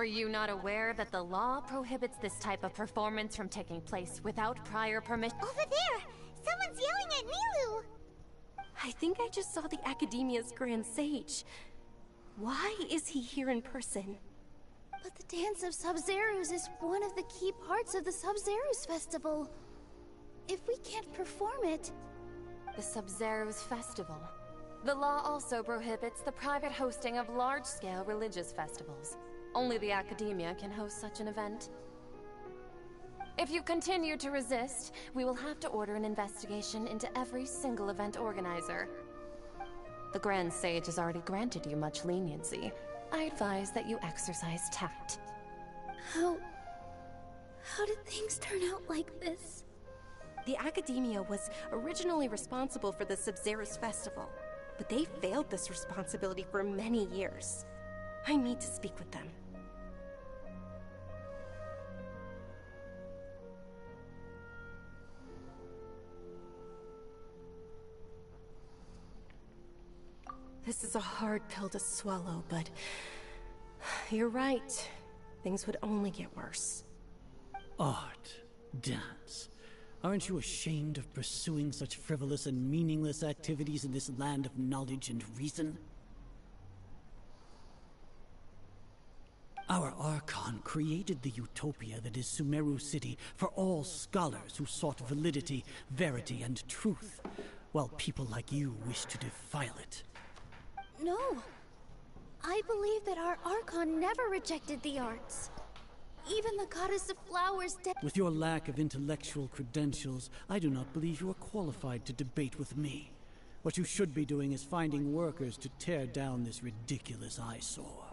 Were you not aware that the law prohibits this type of performance from taking place without prior permission? Over there! Someone's yelling at Nilou! I think I just saw the Academia's Grand Sage. Why is he here in person? But the Dance of Sub-Zerus is one of the key parts of the Sub-Zerus Festival. If we can't perform it... The Sub-Zerus Festival. The law also prohibits the private hosting of large-scale religious festivals. Only the Academia can host such an event. If you continue to resist, we will have to order an investigation into every single event organizer. The Grand Sage has already granted you much leniency. I advise that you exercise tact. How did things turn out like this? The Academia was originally responsible for the Sub-Zerus Festival, but they failed this responsibility for many years. I need to speak with them. This is a hard pill to swallow, but you're right. Things would only get worse. Art, dance. Aren't you ashamed of pursuing such frivolous and meaningless activities in this land of knowledge and reason? Our Archon created the utopia that is Sumeru City for all scholars who sought validity, verity, and truth, while people like you wish to defile it. No. I believe that our Archon never rejected the arts. Even the goddess of flowers With your lack of intellectual credentials, I do not believe you are qualified to debate with me. What you should be doing is finding workers to tear down this ridiculous eyesore.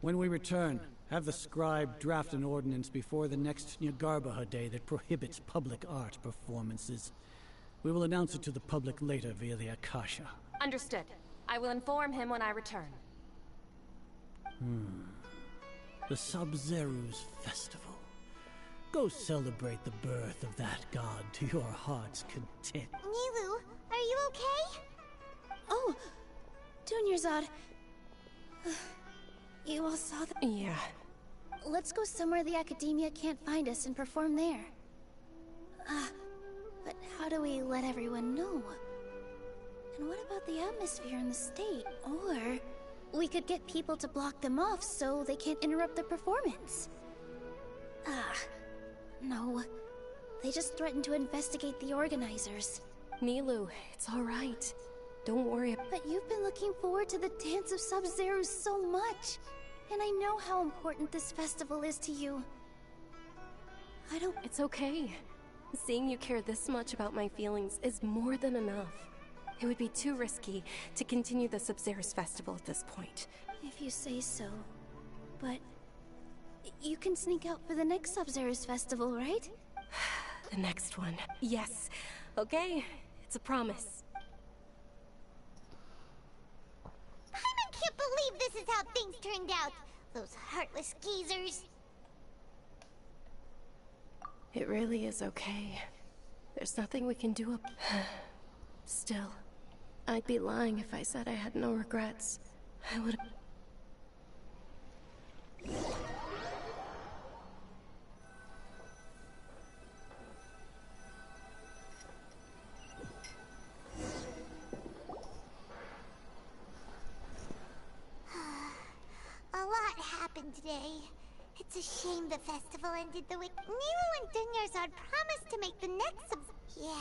When we return, have the scribe draft an ordinance before the next Nyargarbaha Day that prohibits public art performances. We will announce it to the public later via the Akasha. Understood. I will inform him when I return. The Sub-Zerus Festival. Go celebrate the birth of that god to your heart's content. Nilou, are you okay? Oh, Dunyarzad. You all saw that? Yeah. Let's go somewhere the Academia can't find us and perform there. But how do we let everyone know? And what about the atmosphere in the state? Or we could get people to block them off so they can't interrupt the performance. No. They just threatened to investigate the organizers. Nilou, it's all right. Don't worry. But you've been looking forward to the Dance of Sub-Zerus so much. And I know how important this festival is to you. It's okay. Seeing you care this much about my feelings is more than enough. It would be too risky to continue the Sub-Zerus Festival at this point. If you say so. But you can sneak out for the next Sub-Zerus Festival, right? The next one. Yes. Okay. It's a promise. I can't believe this is how things turned out. Those heartless geezers. It really is okay. There's nothing we can do Still, I'd be lying if I said I had no regrets. I would. A lot happened today. It's a shame the festival ended the way Nilou and Dunyarzad promised to make the next Yeah.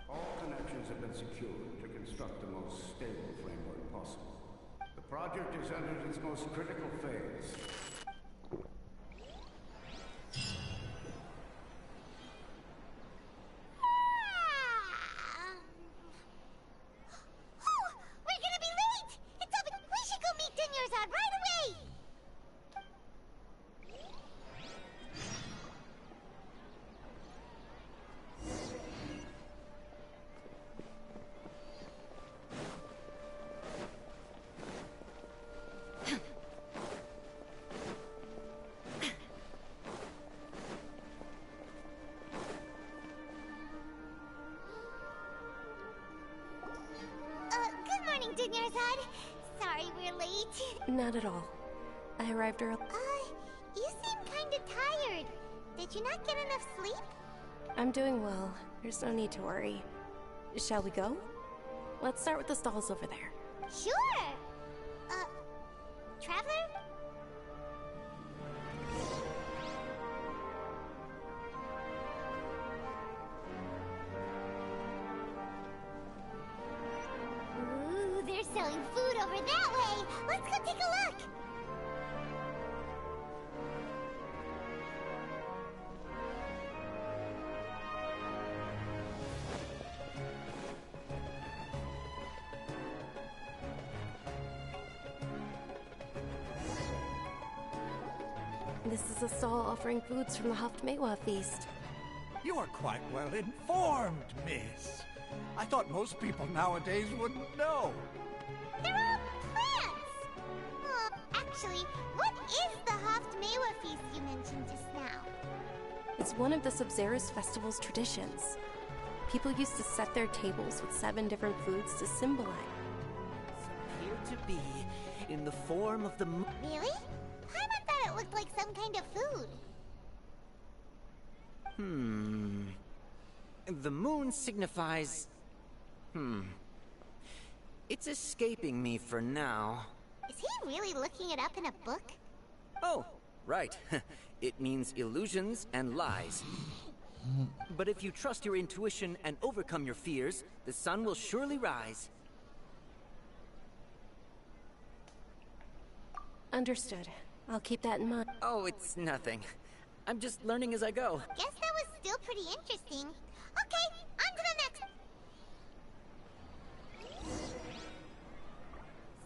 All connections have been secured to construct the most stable framework possible. The project is entered its most critical phase. Farzad. Sorry we're late. Not at all. I arrived early. You seem kinda tired. Did you not get enough sleep? I'm doing well. There's no need to worry. Shall we go? Let's start with the stalls over there. Sure! Traveler? Ooh, they're selling food over that way! Let's go take a look! This is a stall offering foods from the Haftmewa feast. You are quite well informed, miss. I thought most people nowadays wouldn't know. They're all plants! Actually, what is the Haftmewa feast you mentioned just now? It's one of the Sabzeruz festival's traditions. People used to set their tables with 7 different foods to symbolize. Appear to be in the form of the Really? Paimon thought it looked like some kind of food. The moon signifies... It's escaping me for now. Is he really looking it up in a book? Oh, right. It means illusions and lies. But if you trust your intuition and overcome your fears, the sun will surely rise. Understood. I'll keep that in mind. Oh, it's nothing. I'm just learning as I go. Guess that was still pretty interesting. Okay, on to the next.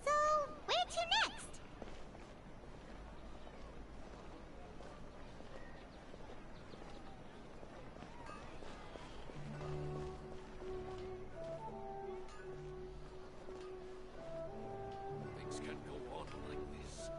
So, where to next? Things can't go on like this.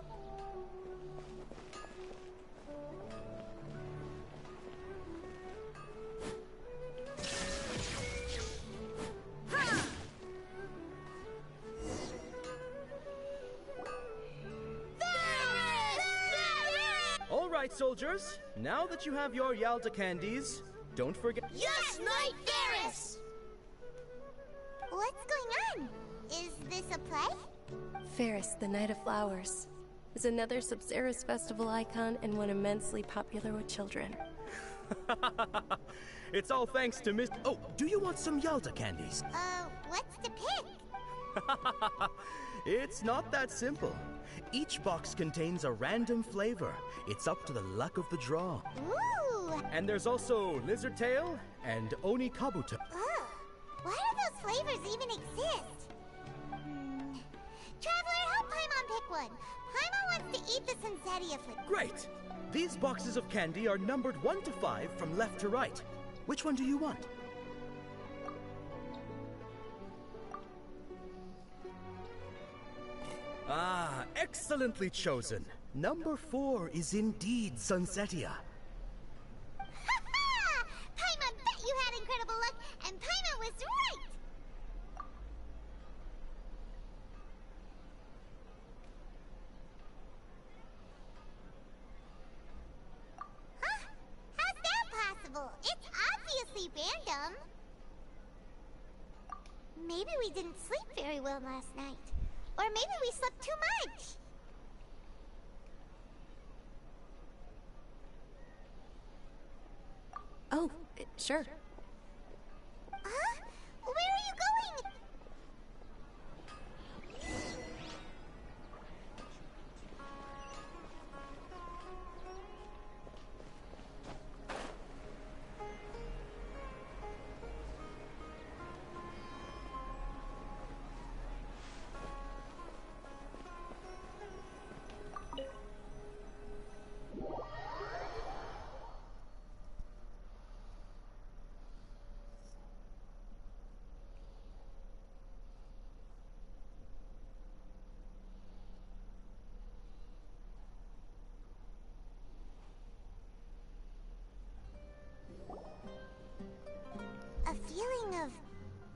All right, soldiers. Now that you have your Yalta candies, don't forget... Yes, Knight Varys! What's going on? Is this a play? Ferris, the Night of Flowers, is another Sabzeruz festival icon and one immensely popular with children. It's all thanks to Miss... Oh, do you want some Yalta candies? What's to pick? It's not that simple. Each box contains a random flavor. It's up to the luck of the draw. Ooh! And there's also Lizard Tail and Oni Kabuto. Ugh! Why do those flavors even exist? Traveler, help Paimon pick one. Paimon wants to eat the Sunsetia flavor. Great! These boxes of candy are numbered 1 to 5 from left to right. Which one do you want? Ah, excellently chosen. Number 4 is indeed Sunsetia. Ha-ha! Paimon bet you had incredible luck, and Paimon was right! Huh? How's that possible? It's obviously random. Maybe we didn't sleep very well last night. Or maybe we slept too much. Oh, sure. Huh? Where are you going?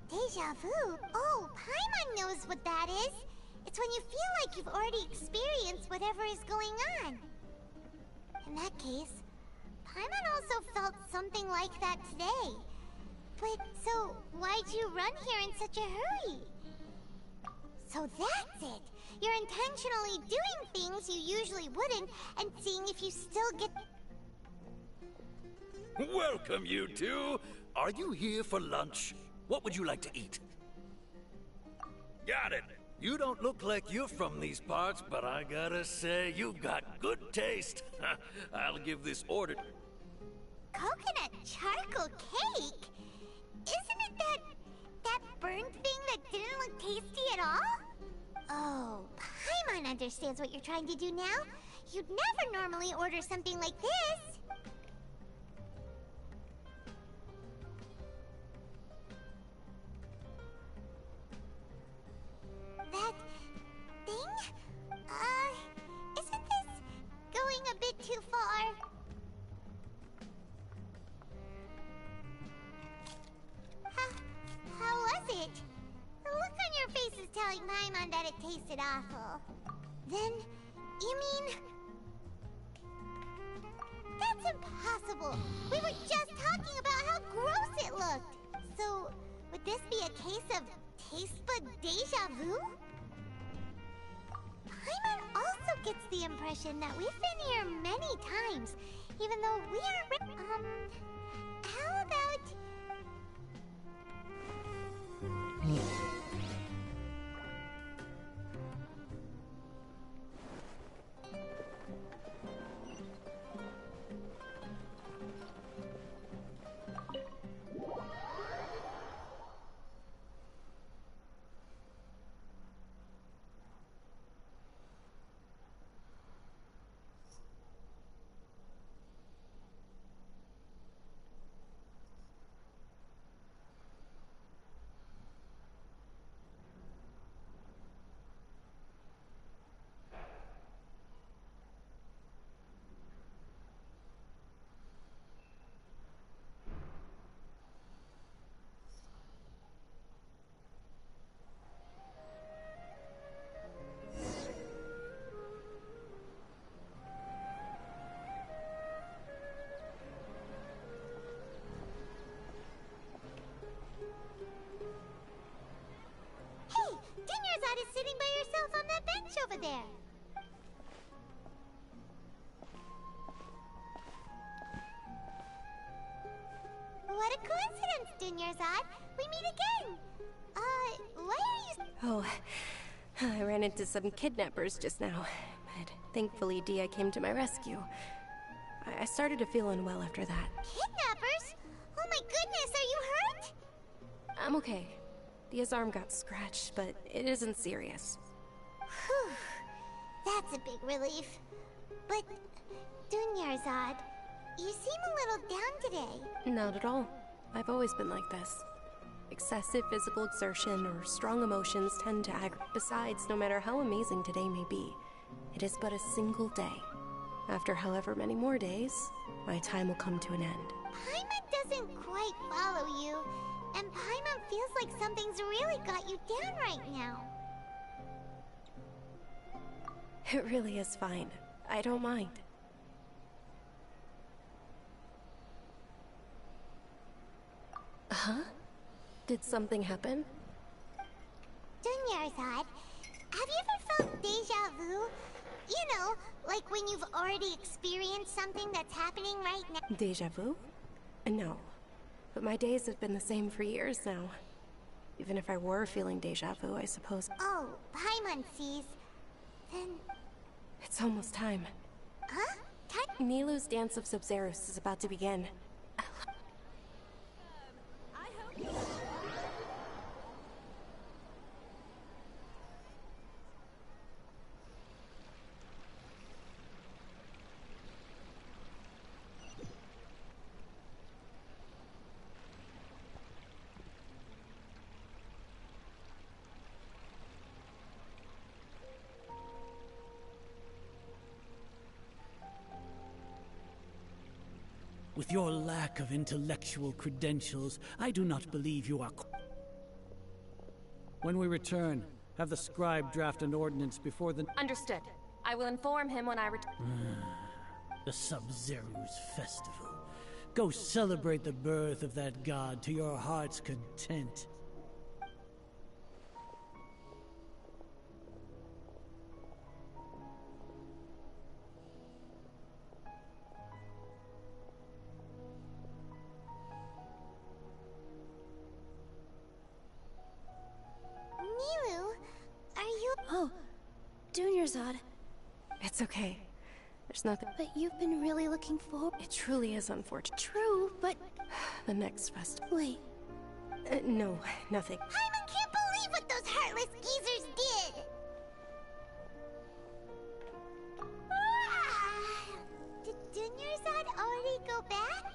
Deja vu? Oh, Paimon knows what that is. It's when you feel like you've already experienced whatever is going on. In that case, Paimon also felt something like that today. But, so, why'd you run here in such a hurry? So that's it! You're intentionally doing things you usually wouldn't, and seeing if you still get... Welcome, you two! Are you here for lunch? What would you like to eat? Got it! You don't look like you're from these parts, but I gotta say, you've got good taste. I'll give this order... Coconut charcoal cake? Isn't it that burned thing that didn't look tasty at all? Oh, Paimon understands what you're trying to do now. You'd never normally order something like this. That thing? Isn't this going a bit too far? How was it? The look on your face is telling Paimon that it tasted awful. Then, you mean... That's impossible! We were just talking about how gross it looked! So, would this be a case of taste bud deja vu? Paimon also gets the impression that we've been here many times, even though we aren't... how about... Is sitting by yourself on that bench over there. What a coincidence, Dunyarzad. We meet again. Why are you... Oh, I ran into some kidnappers just now, but thankfully Dia came to my rescue. I started to feel unwell after that. Kidnappers? Oh my goodness, are you hurt? I'm okay. Dia's arm got scratched, but it isn't serious. Whew. That's a big relief. But, Dunyarzad, you seem a little down today. Not at all. I've always been like this. Excessive physical exertion or strong emotions tend to aggravate. Besides, no matter how amazing today may be, it is but a single day. After however many more days, my time will come to an end. Paimon doesn't quite follow you. And Paimon feels like something's really got you down right now. It really is fine. I don't mind. Huh? Did something happen? Dunyarzad, have you ever felt deja vu? You know, like when you've already experienced something that's happening right now. Deja vu? No. But my days have been the same for years now. Even if I were feeling deja vu, I suppose... Oh, Paimon sees. Then... It's almost time. Huh? Nilou's Dance of Sub-Zeros is about to begin. With your lack of intellectual credentials, I do not believe you are... When we return, have the scribe draft an ordinance before the... Understood. I will inform him when I return. The Sub-Zero's festival. Go celebrate the birth of that god to your heart's content. Oh, Dunyarzad. It's okay. There's nothing. But you've been really looking forward. It truly is unfortunate. True, but The next festival. wait. No, nothing. Paimon can't believe what those heartless geezers did! Did Dunyarzad already go back?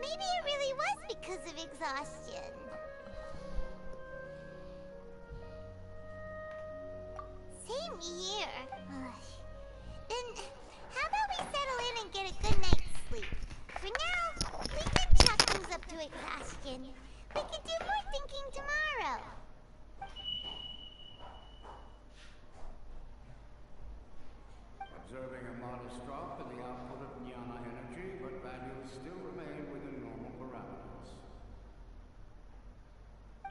Maybe it really was because of exhaustion. Same here. Then, how about we settle in and get a good night's sleep? For now, we can chalk things up to exhaustion. We can do more thinking tomorrow. Observing a modest drop in the output of Jnana energy, but values still remain within normal parameters.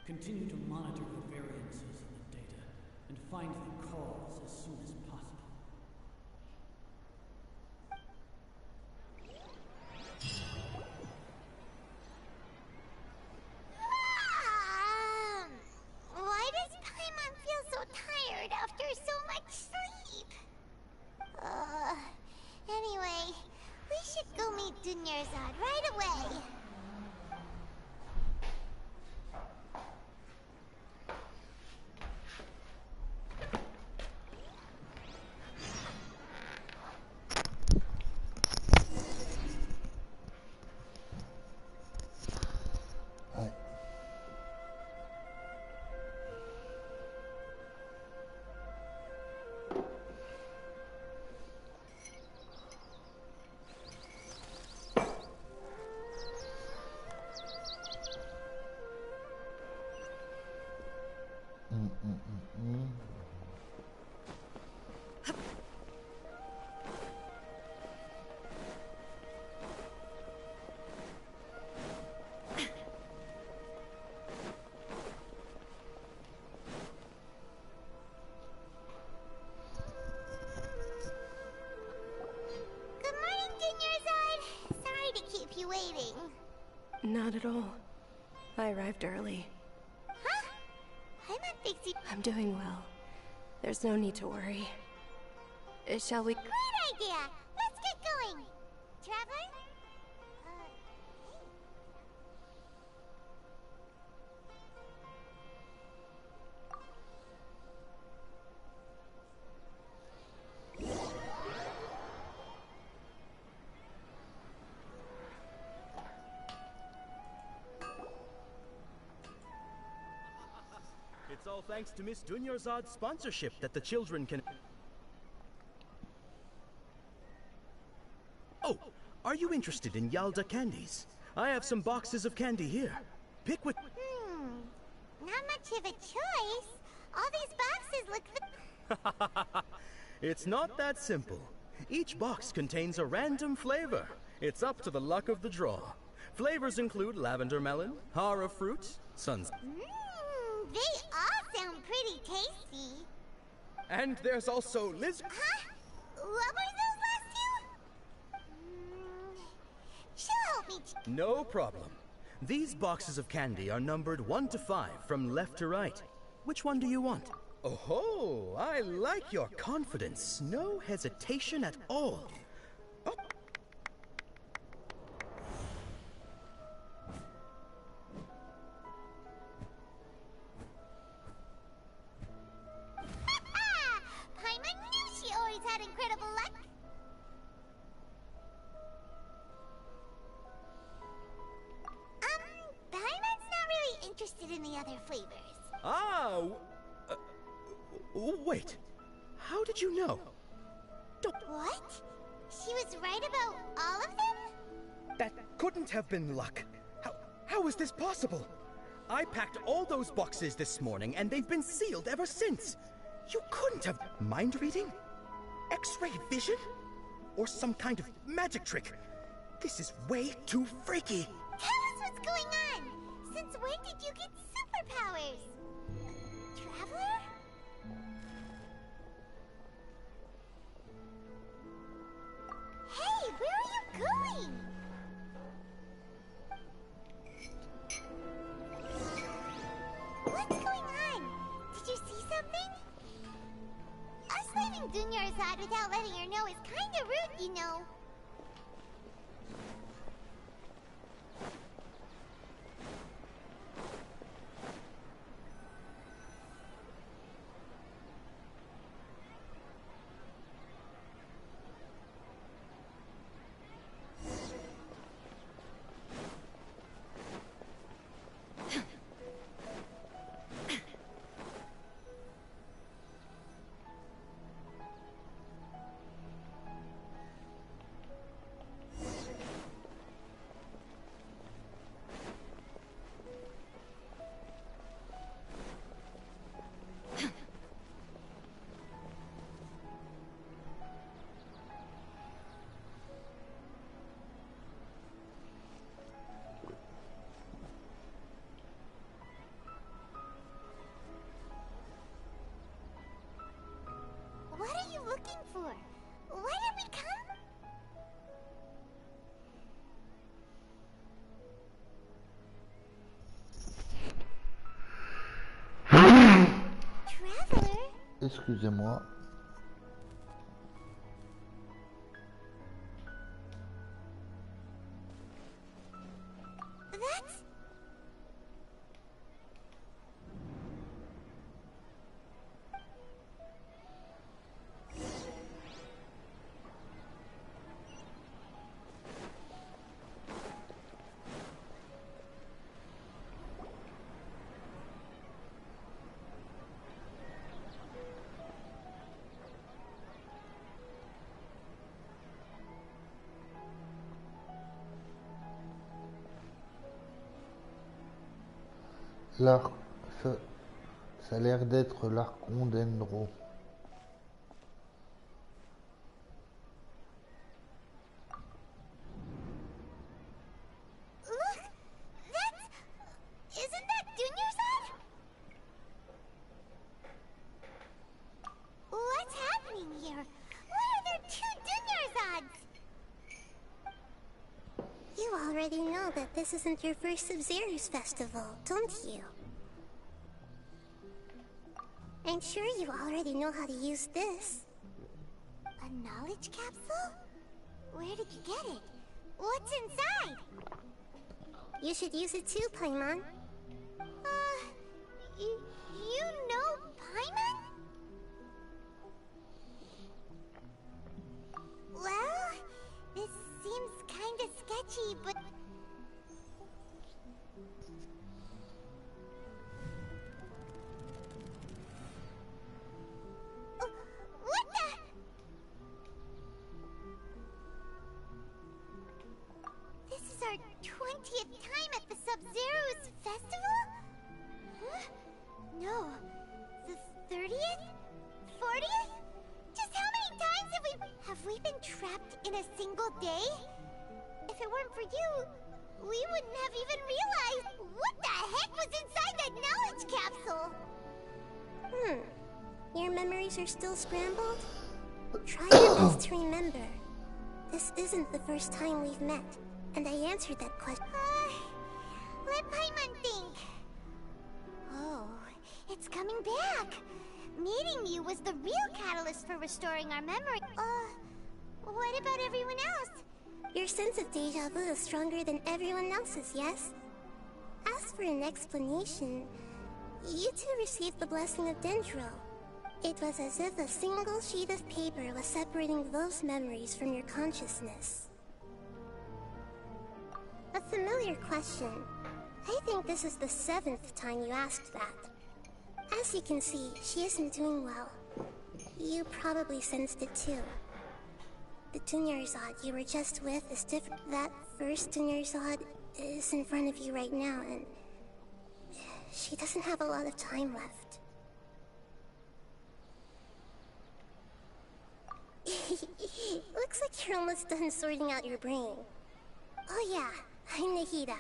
Continue to monitor the variances in the data and find the cause as soon as possible. Why does Paimon feel so tired after so much sleep? Anyway, we should go meet Dunyarzad right away. Waiting. Not at all. I arrived early. Huh? Paimon thinks you... I'm doing well. There's no need to worry. Shall we... Great idea! Let's get going! Traveler? It's all thanks to Miss Dunyarzad's sponsorship that the children can... Oh, are you interested in Yalda candies? I have some boxes of candy here. Pick what... Not much of a choice. All these boxes look... It's not that simple. Each box contains a random flavor. It's up to the luck of the draw. Flavors include lavender melon, hara fruit, suns... They all sound pretty tasty. And there's also Liz... Huh? What were those last two? She'll help me... No problem. These boxes of candy are numbered 1 to 5 from left to right. Which one do you want? Oh, I like your confidence. No hesitation at all. Oh. Paimon knew she always had incredible luck. Paimon's not really interested in the other flavors. Ah! Wait. How did you know? What? She was right about all of them? That couldn't have been luck. How is this possible? I packed all those boxes this morning, and they've been sealed ever since. You couldn't have... Mind reading? X-ray vision? Or some kind of magic trick? This is way too freaky. Tell us what's going on! Since when did you get superpowers? Traveler? Hey, where are you going? What's going on? Did you see something? Us leaving Dunyarzad without letting her know is kinda rude, you know. What are you looking for? Why did we come? Traveler? Excusez-moi. That's... L'arc... Ça a l'air d'être l'archon d'Endro. Look! That's... Isn't that Dunyarzad? What's happening here? Why are there two Dunyarzads? You already know that this isn't your first Sub-Zero's festival, don't you? I'm sure you already know how to use this. A knowledge capsule? Where did you get it? What's inside? You should use it too, Paimon. You know Paimon? Well, this seems kinda sketchy, but... What the... This is our 20th time at the Sub-Zero's festival? Huh? No. The 30th? 40th? Just how many times have we been trapped in a single day? If it weren't for you, we wouldn't have even realized what the heck was inside that knowledge capsule. Your memories are still scrambled? Try your best to remember. This isn't the first time we've met, and I answered that question. Let Paimon think. Oh, it's coming back. Meeting you was the real catalyst for restoring our memory. What about everyone else? Your sense of deja vu is stronger than everyone else's, yes? As for an explanation, you two received the blessing of Dendro. It was as if a single sheet of paper was separating those memories from your consciousness. A familiar question. I think this is the 7th time you asked that. As you can see, she isn't doing well. You probably sensed it too. The Dunyarzad you were just with is different. That first Dunyarzad is in front of you right now, and she doesn't have a lot of time left. Looks like you're almost done sorting out your brain. Oh yeah, I'm Nahida.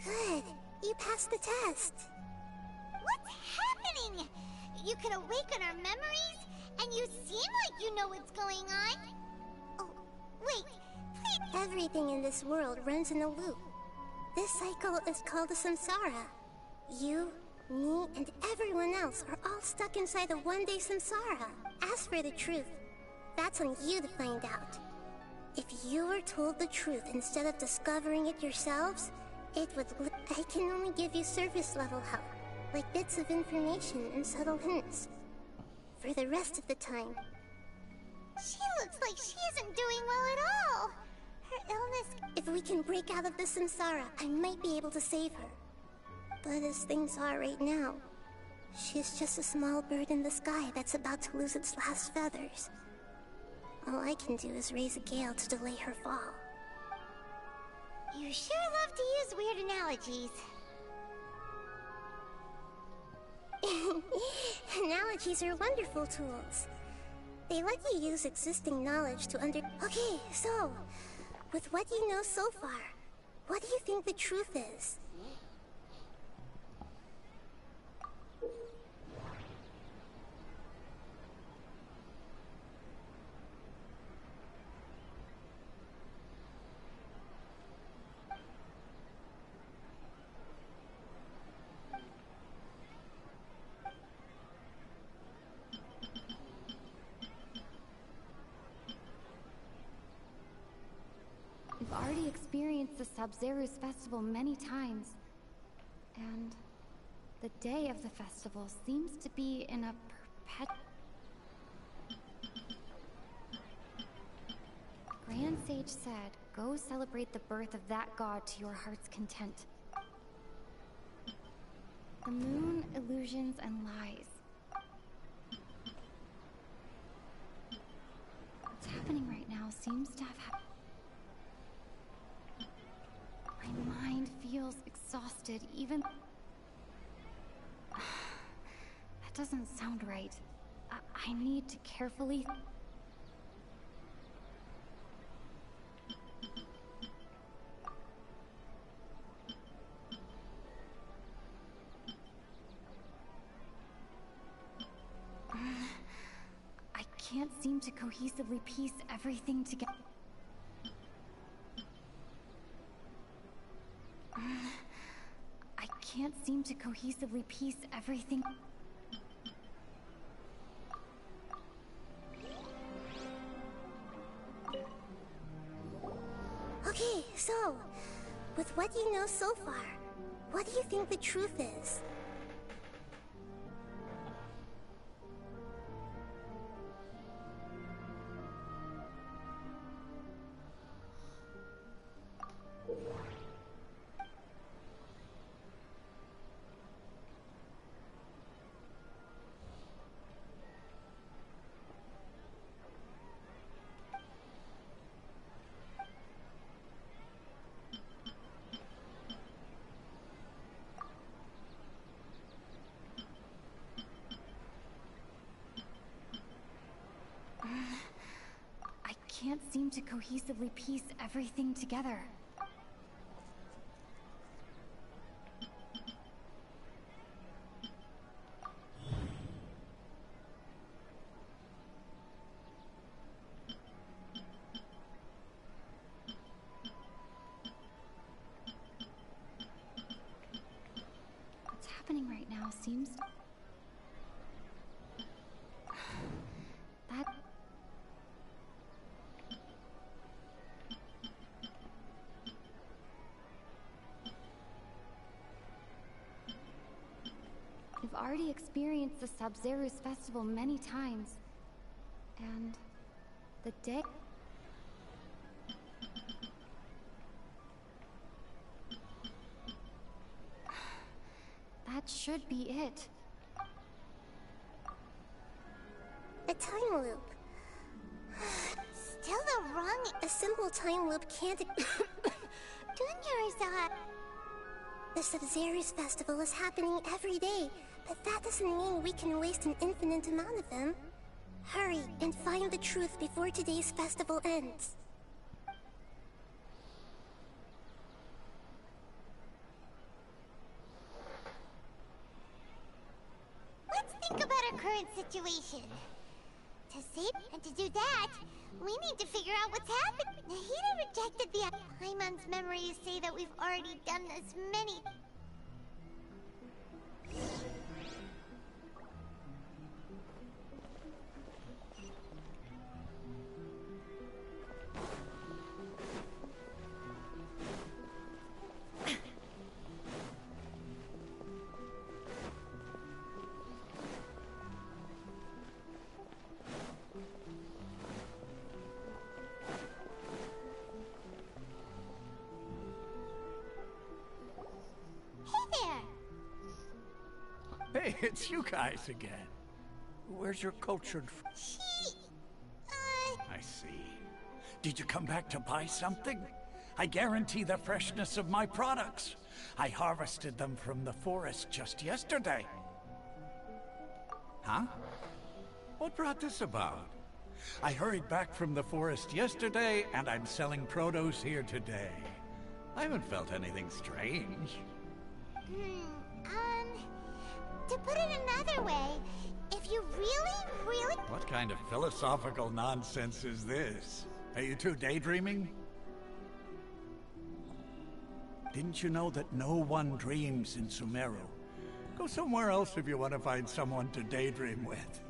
Good, you passed the test. What's happening? You can awaken our memories, and you seem like you know what's going on. Oh, wait, please. Everything in this world runs in a loop. This cycle is called a samsara. You, me, and everyone else are all stuck inside a one-day samsara. As for the truth, that's on you to find out. If you were told the truth instead of discovering it yourselves, it would I can only give you surface level help, like bits of information and subtle hints. For the rest of the time. She looks like she isn't doing well at all. Her illness... If we can break out of the samsara, I might be able to save her. But as things are right now, she's just a small bird in the sky that's about to lose its last feathers. All I can do is raise a gale to delay her fall. You sure love to use weird analogies. Analogies are wonderful tools. They let you use existing knowledge to Okay, so, with what you know so far, what do you think the truth is? We've already experienced the Sabzeruz festival many times, and the day of the festival seems to be in a Grand Sage said, go celebrate the birth of that god to your heart's content. The moon, illusions, and lies. What's happening right now seems to have happened. My mind feels exhausted, even... That doesn't sound right. I need to carefully... I can't seem to cohesively piece everything together. I can't seem to cohesively piece everything. Okay, so, with what you know so far, what do you think the truth is? I can't seem to cohesively piece everything together. What's happening right now seems... That... We've already experienced the Sabzeruz festival many times, and the day... That should be it. A time loop. Still the wrong... A simple time loop can't... Dunyarzad. The Sub-Zero's festival is happening every day, but that doesn't mean we can waste an infinite amount of them. Hurry and find the truth before today's festival ends. Let's think about our current situation. To save and to do that, we need to figure out what's happened. Nahida rejected the... Paimon's memories say that we've already done this many... Hey, it's you guys again. Where's your cultured I see. Did you come back to buy something? I guarantee the freshness of my products. I harvested them from the forest just yesterday. Huh? What brought this about? I hurried back from the forest yesterday, and I'm selling produce here today. I haven't felt anything strange. To put it another way, if you really... What kind of philosophical nonsense is this? Are you two daydreaming? Didn't you know that no one dreams in Sumeru? Go somewhere else if you want to find someone to daydream with.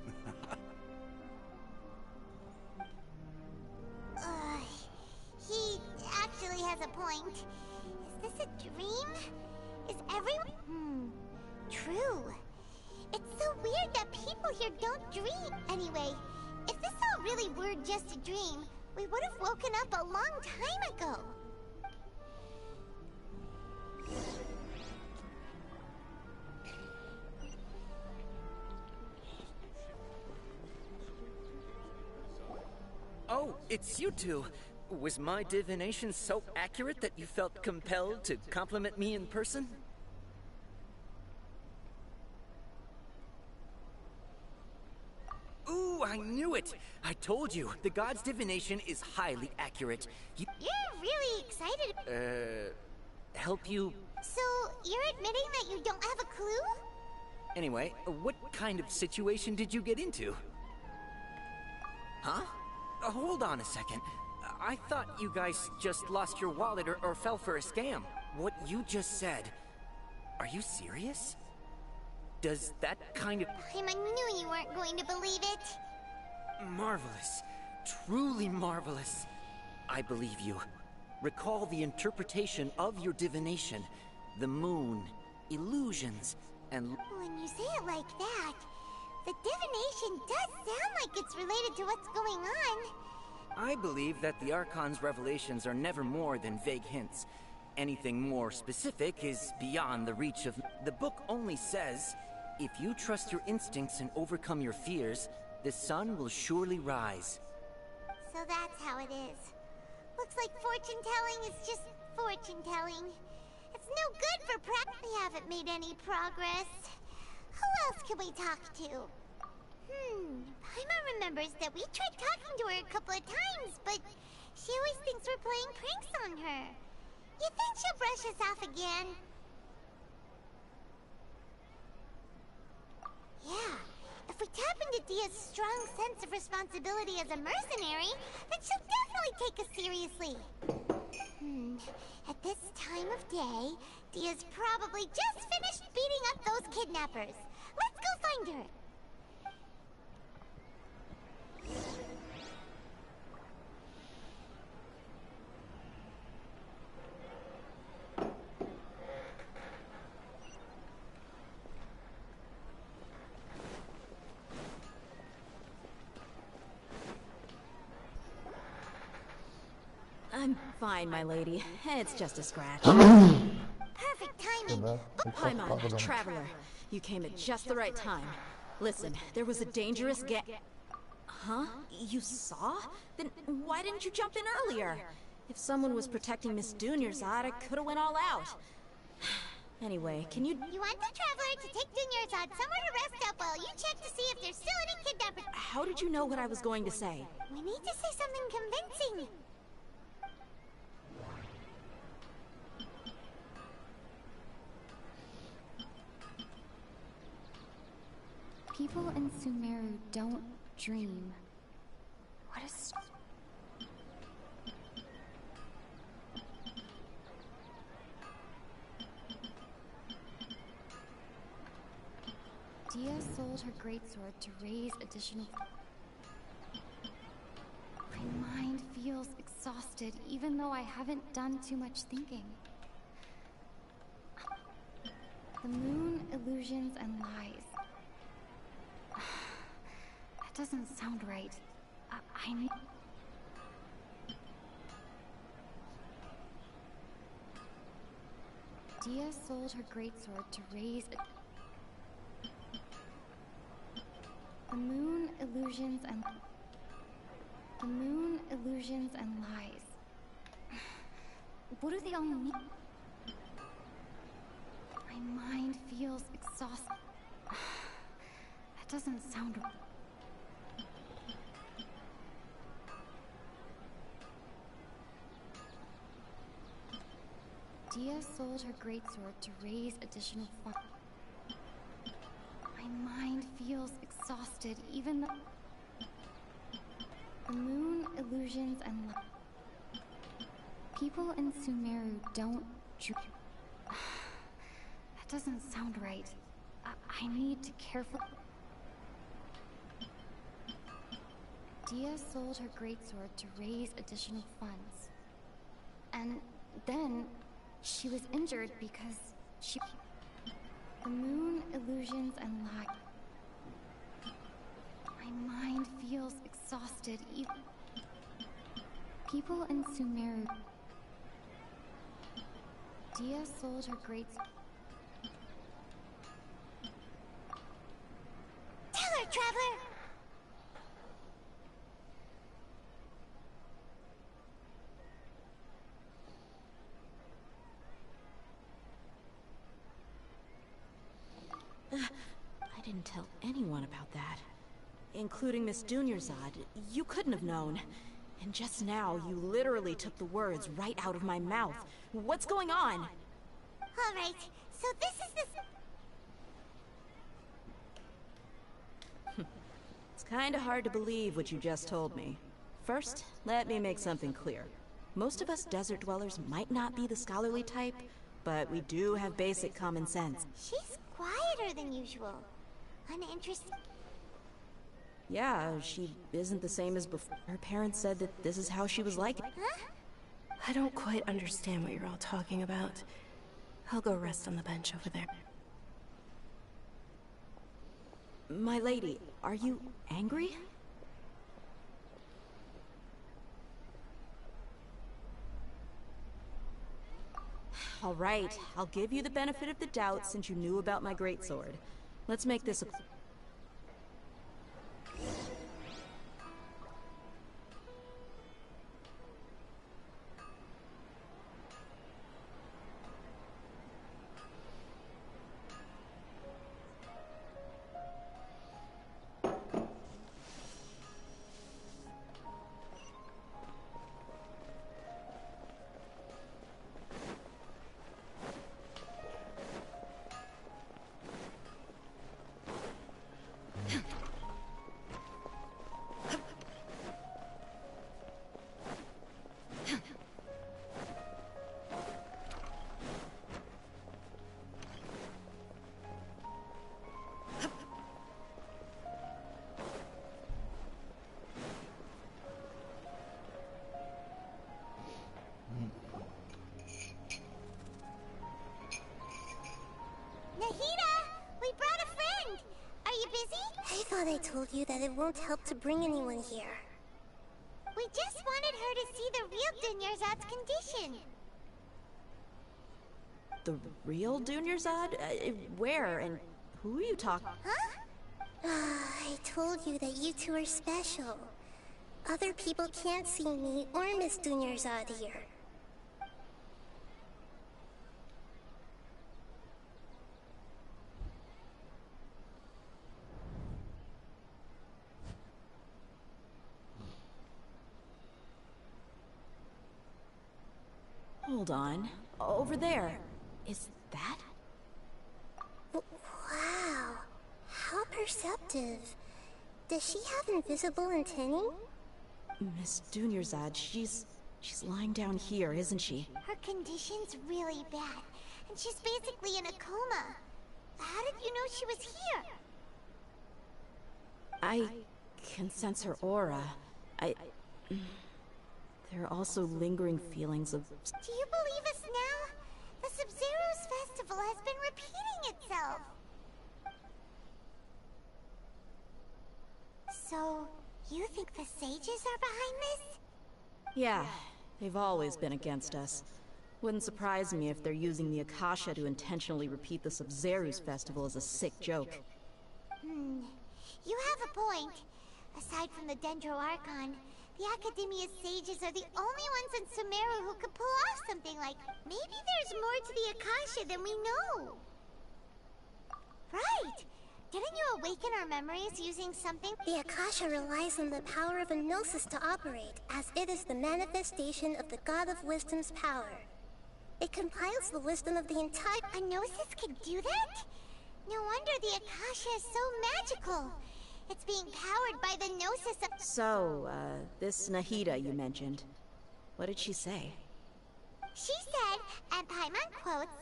He actually has a point. Is this a dream? Is everyone... True. It's so weird that people here don't dream. Anyway, if this all really were just a dream, we would have woken up a long time ago. Oh, it's you two. Was my divination so accurate that you felt compelled to compliment me in person? Ooh, I knew it! I told you, the god's divination is highly accurate. You're really excited. Help you? So, you're admitting that you don't have a clue? Anyway, what kind of situation did you get into? Huh? Hold on a second. I thought you guys just lost your wallet or fell for a scam. What you just said, are you serious? Does that kind of... I knew you weren't going to believe it. Marvelous. Truly marvelous. I believe you. Recall the interpretation of your divination. The moon, illusions, and... When you say it like that, the divination does sound like it's related to what's going on. I believe that the Archon's revelations are never more than vague hints. Anything more specific is beyond the reach of... The book only says, if you trust your instincts and overcome your fears, the sun will surely rise. So that's how it is. Looks like fortune-telling is just fortune-telling. It's no good for We haven't made any progress. Who else can we talk to? Paima remembers that we tried talking to her a couple of times, but she always thinks we're playing pranks on her. You think she'll brush us off again? Yeah, if we tap into Dia's strong sense of responsibility as a mercenary, then she'll definitely take us seriously. At this time of day, Dia's probably just finished beating up those kidnappers. Let's go find her. I'm fine, my lady. It's just a scratch. Perfect timing. Paimon, traveler. You came at just the right time. Listen, there was a dangerous Huh? You saw? Then why didn't you jump in earlier? If someone was protecting Miss Dunyarzad, I could've went all out. Anyway, can you... You want the traveler to take Dunyarzad somewhere to rest up while you check to see if there's still any kidnappers. How did you know what I was going to say? We need to say something convincing. People in Sumeru don't dream. What is... Dia sold her greatsword to raise additional... My mind feels exhausted, even though I haven't done too much thinking. The moon, illusions, and lies. That doesn't sound right. I need... Dia sold her greatsword to raise... The moon, illusions, and... The moon, illusions, and lies. What do they all mean? My mind feels exhausted. That doesn't sound right. Dia sold her greatsword to raise additional funds. My mind feels exhausted, even though... The moon, illusions, and light. People in Sumeru don't dream. That doesn't sound right. I need to carefully... Dia sold her greatsword to raise additional funds. And then she was injured because she... The moon, illusions, and light. My mind feels exhausted, even... People in Sumeru... Dia sold her greatsword... Tell her, traveler! I didn't tell anyone about that. Including Miss Dunyarzad. You couldn't have known. And just now, you literally took the words right out of my mouth. What's going on? Alright, so this is the... It's kinda hard to believe what you just told me. First, let me make something clear. Most of us desert dwellers might not be the scholarly type, but we do have basic common sense. She's quieter than usual. Uninterested. Yeah, she isn't the same as before. Her parents said that this is how she was like. Huh? I don't quite understand what you're all talking about. I'll go rest on the bench over there. My lady, are you angry? All right, I'll give you the benefit of the doubt since you knew about my greatsword. Let's make this a... I thought I told you that it won't help to bring anyone here. We just wanted her to see the real Dunyarzad's condition. The real Dunyarzad? Where and who are you talking? Huh? I told you that you two are special. Other people can't see me or Miss Dunyarzad here. Hold on. Over there. Is that? Wow. How perceptive. Does she have invisible antennae? Miss Dunyarzad, she's lying down here, isn't she? Her condition's really bad, and she's basically in a coma. How did you know she was here? I can sense her aura. There are also lingering feelings of... Do you believe us now? The Sub-Zero's festival has been repeating itself. So, you think the sages are behind this? Yeah, they've always been against us. Wouldn't surprise me if they're using the Akasha to intentionally repeat the Sub-Zero's festival as a sick joke. You have a point. Aside from the Dendro Archon, the Academia's sages are the only ones in Sumeru who could pull off something like... Maybe there's more to the Akasha than we know. Right! Didn't you awaken our memories using something? The Akasha relies on the power of a Gnosis to operate, as it is the manifestation of the God of Wisdom's power. It compiles the wisdom of the entire... A Gnosis can do that? No wonder the Akasha is so magical. It's being powered by the Gnosis of... So, this Nahida you mentioned. What did she say? She said, and Paimon quotes,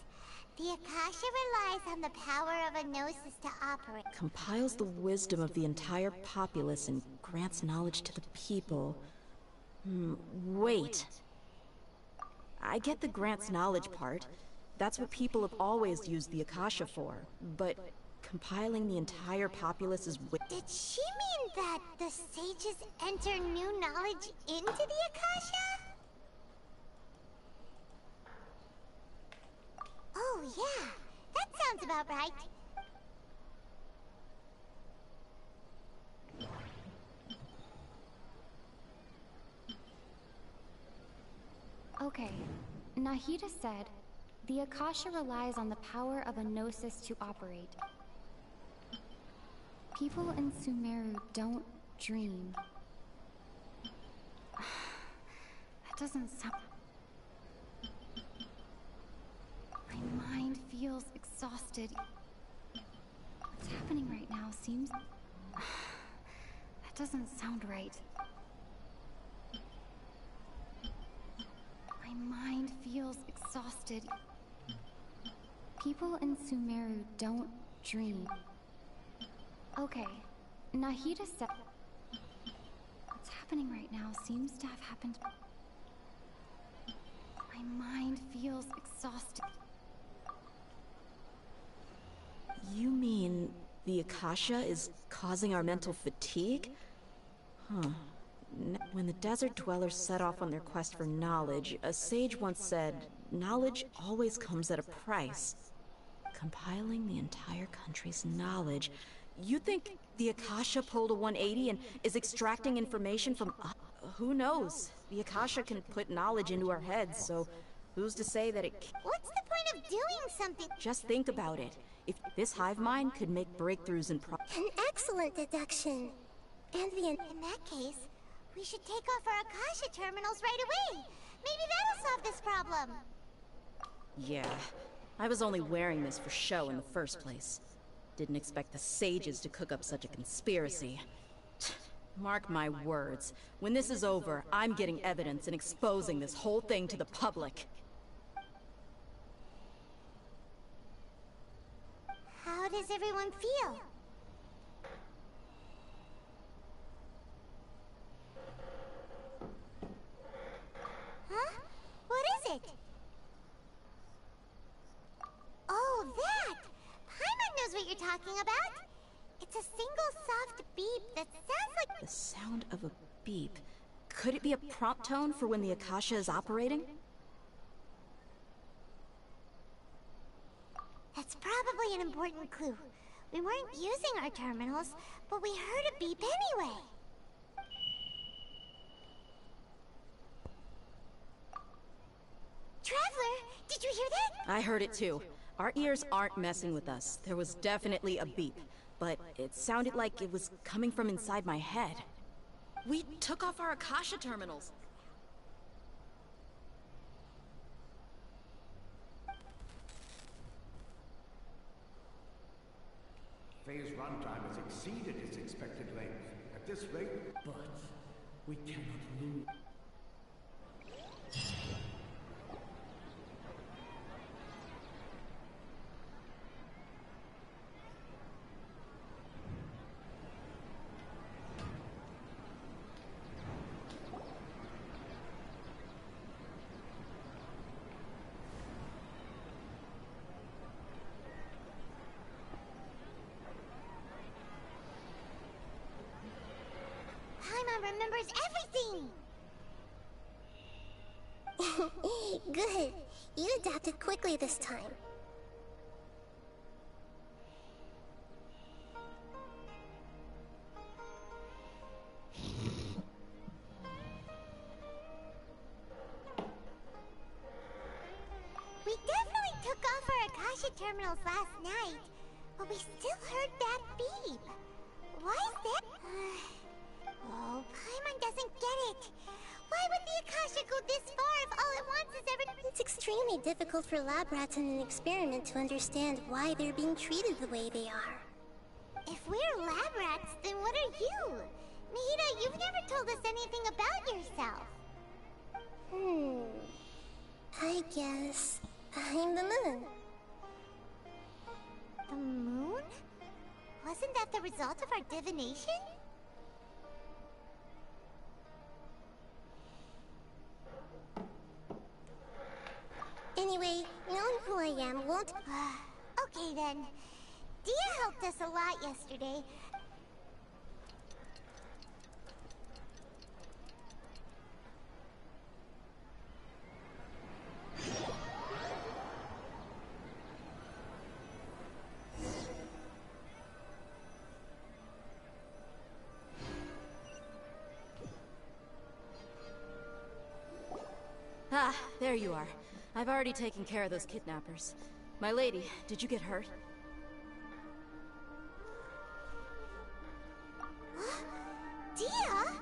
the Akasha relies on the power of a Gnosis to operate. Compiles the wisdom of the entire populace and grants knowledge to the people. Wait. I get the grants knowledge part. That's what people have always used the Akasha for. But compiling the entire populace is... Did she mean that the sages enter new knowledge into the Akasha? Oh yeah, that sounds about right. Okay, Nahida said, the Akasha relies on the power of a Gnosis to operate. People in Sumeru don't dream. That doesn't sound... My mind feels exhausted. What's happening right now seems... That doesn't sound right. My mind feels exhausted. People in Sumeru don't dream. Okay, Nahida said... What's happening right now seems to have happened... My mind feels exhausted. You mean the Akasha is causing our mental fatigue? Huh. When the desert dwellers set off on their quest for knowledge, a sage once said, knowledge always comes at a price. Compiling the entire country's knowledge. You think the Akasha pulled a 180 and is extracting information from... who knows? The Akasha can put knowledge into our heads, so who's to say that it... What's the point of doing something? Just think about it. If this hive mind could make breakthroughs in An excellent deduction. And the... In that case, we should take off our Akasha terminals right away. Maybe that'll solve this problem. Yeah. I was only wearing this for show in the first place. Didn't expect the sages to cook up such a conspiracy. Mark my words. When this is over, I'm getting evidence and exposing this whole thing to the public. How does everyone feel? Huh? What is it? Oh, that! Paimon knows what you're talking about. It's a single soft beep that sounds like... The sound of a beep. Could it be a prompt tone for when the Akasha is operating? That's probably an important clue. We weren't using our terminals, but we heard a beep anyway. Traveler, did you hear that? I heard it too. Our ears aren't messing with us. There was definitely a beep, but it sounded like it was coming from inside my head. We took off our Akasha terminals. Phase runtime has exceeded its expected length. At this rate... But we cannot lose. Remembers everything! Good. You adapted quickly this time. We definitely took off our Akasha terminals last night, but we still heard that beep. Why is that? Oh, Paimon doesn't get it. Why would the Akasha go this far if all it wants is It's extremely difficult for lab rats in an experiment to understand why they're being treated the way they are. If we're lab rats, then what are you? Nihida, you've never told us anything about yourself. I guess I'm the moon. The moon? Wasn't that the result of our divination? Anyway, knowing who I am won't... Okay then. Dia helped us a lot yesterday. Ah, there you are. I've already taken care of those kidnappers. My lady, did you get hurt? Dia?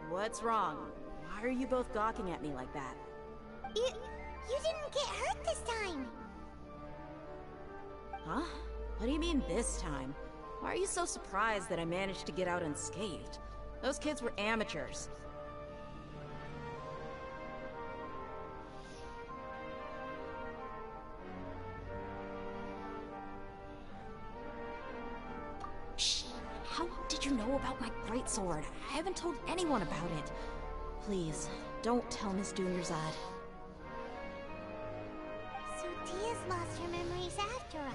What's wrong? Why are you both gawking at me like that? You didn't get hurt this time. Huh? What do you mean this time? Why are you so surprised that I managed to get out unscathed? Those kids were amateurs. Shh! How did you know about my greatsword? I haven't told anyone about it. Please, don't tell Miss Dunyerzad. So Dia's lost her memories after all.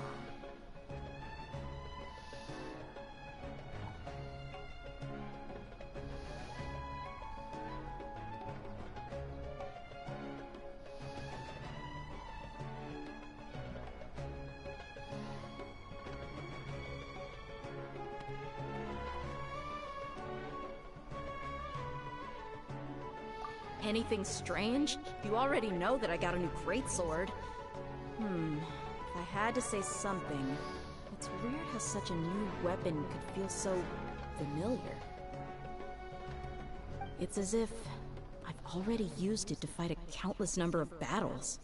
Anything strange? You already know that I got a new greatsword. If I had to say something, it's weird how such a new weapon could feel so familiar. It's as if I've already used it to fight a countless number of battles.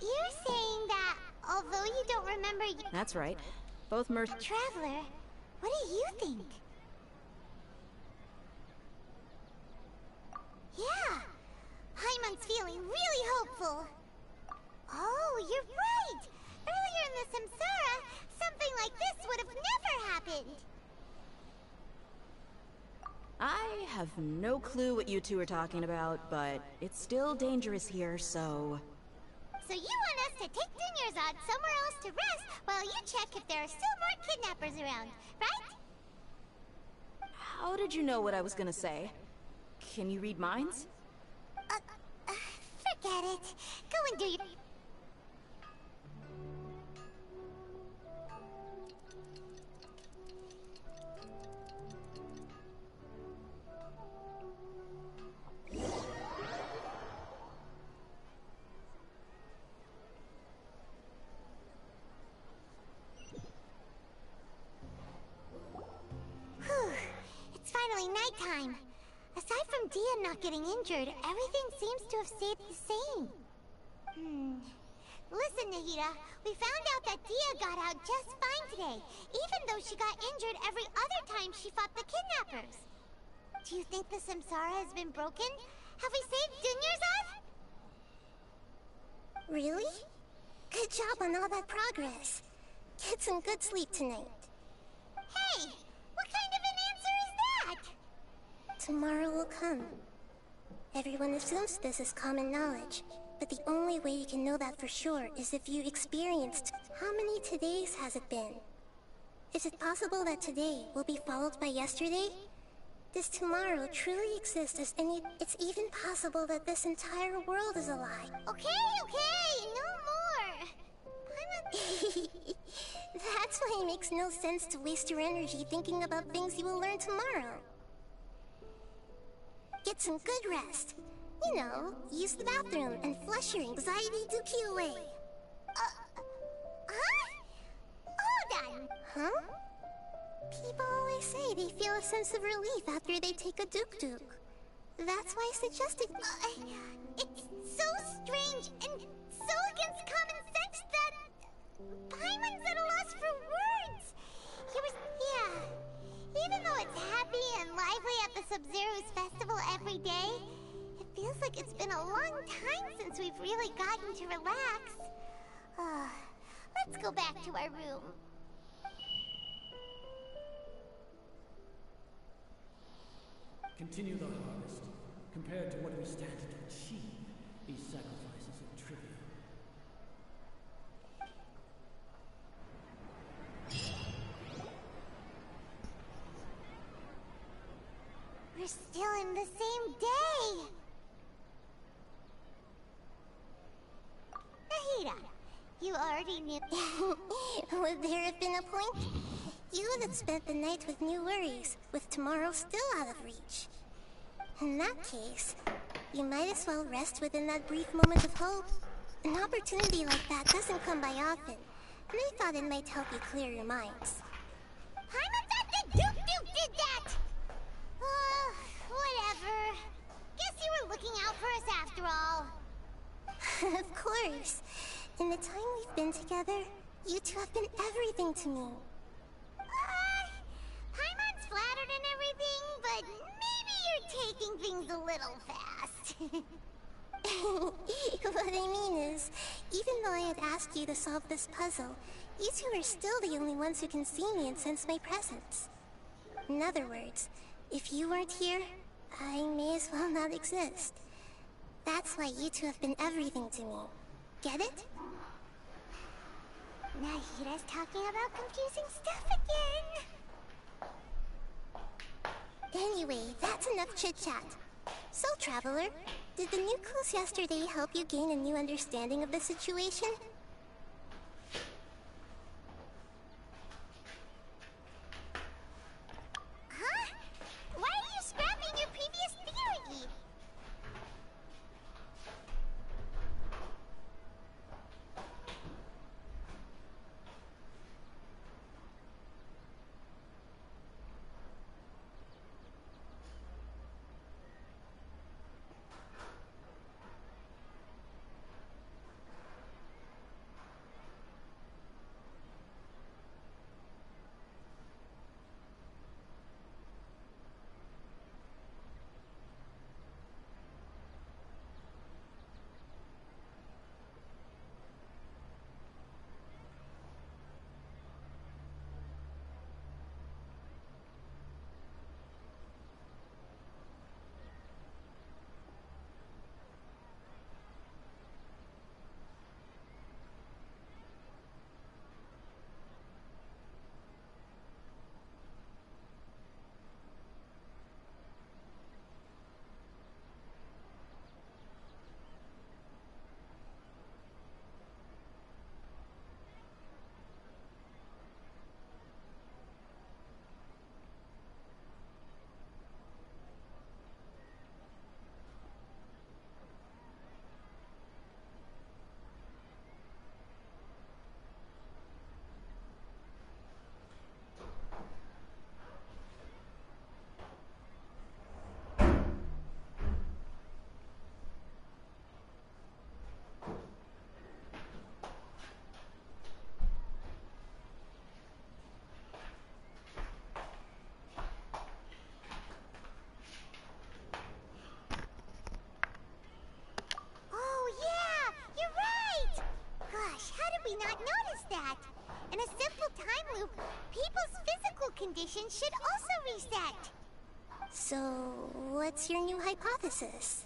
You're saying that, although you don't remember... That's right. Both Traveler, what do you think? Yeah! Paimon's feeling really hopeful. Oh, you're right! Earlier in the Samsara, something like this would have never happened! I have no clue what you two are talking about, but it's still dangerous here, so... So you want us to take Dunyerzad somewhere else to rest while you check if there are still more kidnappers around, right? How did you know what I was gonna say? Can you read minds? Forget it. Go and do your... It's finally nighttime. Aside from Dia not getting injured, everything seems to have stayed the same. Listen, Nahida, we found out that Dia got out just fine today, even though she got injured every other time she fought the kidnappers. Do you think the Samsara has been broken? Have we saved Dunyarzad? Really? Good job on all that progress. Get some good sleep tonight. Hey, what kind of an answer is that? Tomorrow will come. Everyone assumes this is common knowledge, but the only way you can know that for sure is if you experienced. How many todays has it been? Is it possible that today will be followed by yesterday? Does tomorrow truly exist as any... It's even possible that this entire world is a lie. Okay, no more. That's why it makes no sense to waste your energy thinking about things you will learn tomorrow. Get some good rest. You know, use the bathroom and flush your anxiety dookie away. Hold on. Huh? People always say they feel a sense of relief after they take a duk-duk. That's why I suggested... It's so strange and so against common sense that... Paimon's at a loss for words. Even though it's happy and lively at the Sub-Zero's festival every day, it feels like it's been a long time since we've really gotten to relax. Let's go back to our room. Continue the harvest. Compared to what we stand to achieve, these sacrifices are trivial. We're still in the same day! Nahida, you already knew... Would there have been a point? You would have spent the night with new worries, with tomorrow still out of reach. In that case, you might as well rest within that brief moment of hope. An opportunity like that doesn't come by often, and I thought it might help you clear your minds. Paimon's at the Duke did that! Whatever. Guess you were looking out for us after all. Of course. In the time we've been together, you two have been everything to me. Paimon's flattered and everything, but maybe you're taking things a little fast. What I mean is, even though I had asked you to solve this puzzle, you two are still the only ones who can see me and sense my presence. In other words, if you weren't here, I may as well not exist. That's why you two have been everything to me. Get it? Nahida's talking about confusing stuff again. Anyway, that's enough chit-chat. So, Traveler, did the new clues yesterday help you gain a new understanding of the situation? Huh? Why are you scrapping your previous theory? should also reset. So, what's your new hypothesis?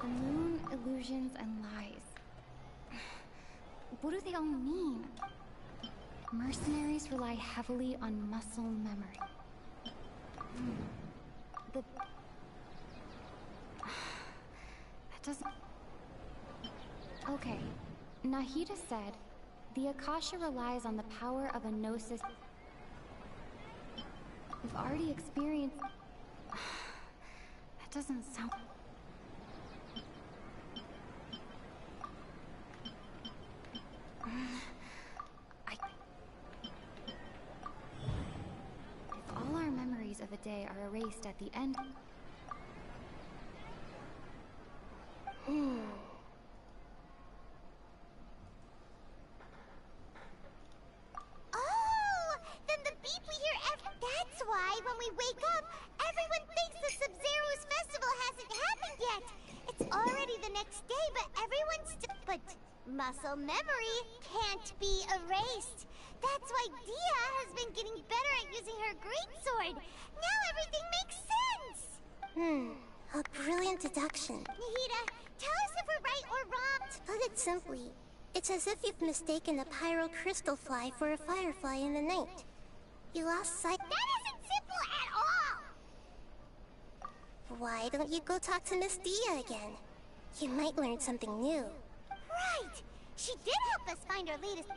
The moon, illusions, and lies. What do they all mean? Mercenaries rely heavily on muscle memory. That doesn't... Okay. Nahida said, the Akasha relies on the power of a gnosis. We've already experienced... That doesn't sound... If all our memories of a day are erased at the end... Oh, then the beep we hear that's why when we wake up, everyone thinks the Sub-Zero's festival hasn't happened yet. It's already the next day, but everyone's but muscle memory can't be erased. That's why Dia has been getting better at using her greatsword. Now everything makes sense. A brilliant deduction. Nahida, tell us if we're right or wrong. To put it simply, it's as if you've mistaken a pyro crystal fly for a firefly in the night. You lost sight. That isn't simple at all! Why don't you go talk to Miss Dia again? You might learn something new. Right! She did help us find our latest...